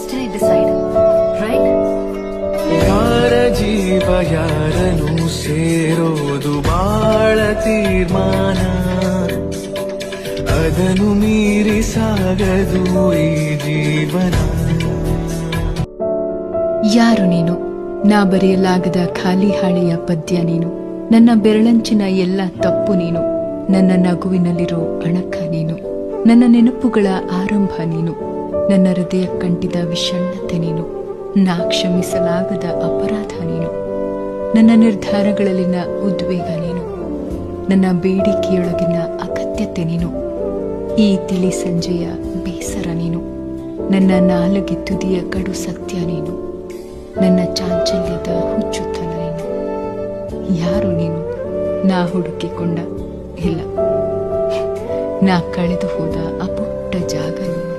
destiny decide, right? ಯಾರ ಜೀವ ಯಾರನು ಸೇರೋದು ಬಾಳ ತೀರ್ಮಾನ, ಅದನ್ನು ಮೀರಿ ಸಾಗದು ಈ ಜೀವನ. ಯಾರು ನೀನು? ನಾ ಬರೆಯಲಾಗದ ಖಾಲಿ ಹಾಳೆಯ ಪದ್ಯ ನೀನು. ನನ್ನ ಬೆರಳಂಚಿನ ಎಲ್ಲ ತಪ್ಪು ನೀನು. ನನ್ನ ನಗುವಿನಲ್ಲಿರೋ ಅಣಕ ನೀನು. ನನ್ನ ನೆನಪುಗಳ ಆರಂಭ ನೀನು. ನನ್ನ ಹೃದಯ ಕಂಟಿದ ವಿಷಣ್ಣತೆ ನೀನು. ನಾ ಕ್ಷಮಿಸಲಾಗದ ಅಪರಾಧ ನೀನು. ನನ್ನ ನಿರ್ಧಾರಗಳಲ್ಲಿನ ಉದ್ವೇಗ ನೀನು. ನನ್ನ ಬೇಡಿಕೆಯೊಳಗಿನ ಅಗತ್ಯತೆ ನೀನು. ಈ ತಿಳಿ ಸಂಜೆಯ ಬೇಸರ ನೀನು. ನನ್ನ ನಾಲಿಗೆ ತುದಿಯ ಕಡು ಸತ್ಯ ನೀನು. ನನ್ನ ಚಾಂಚಲ್ಯದ ಹುಚ್ಚುತನ ನೀನು. ಯಾರು ನೀನು? ನಾ ಹುಡುಕಿಕೊಂಡ ಇಲ್ಲ, ನಾ ಕಳೆದು ಹೋದ ಅಪುಟ್ಟ ಜಾಗ ನೀನು.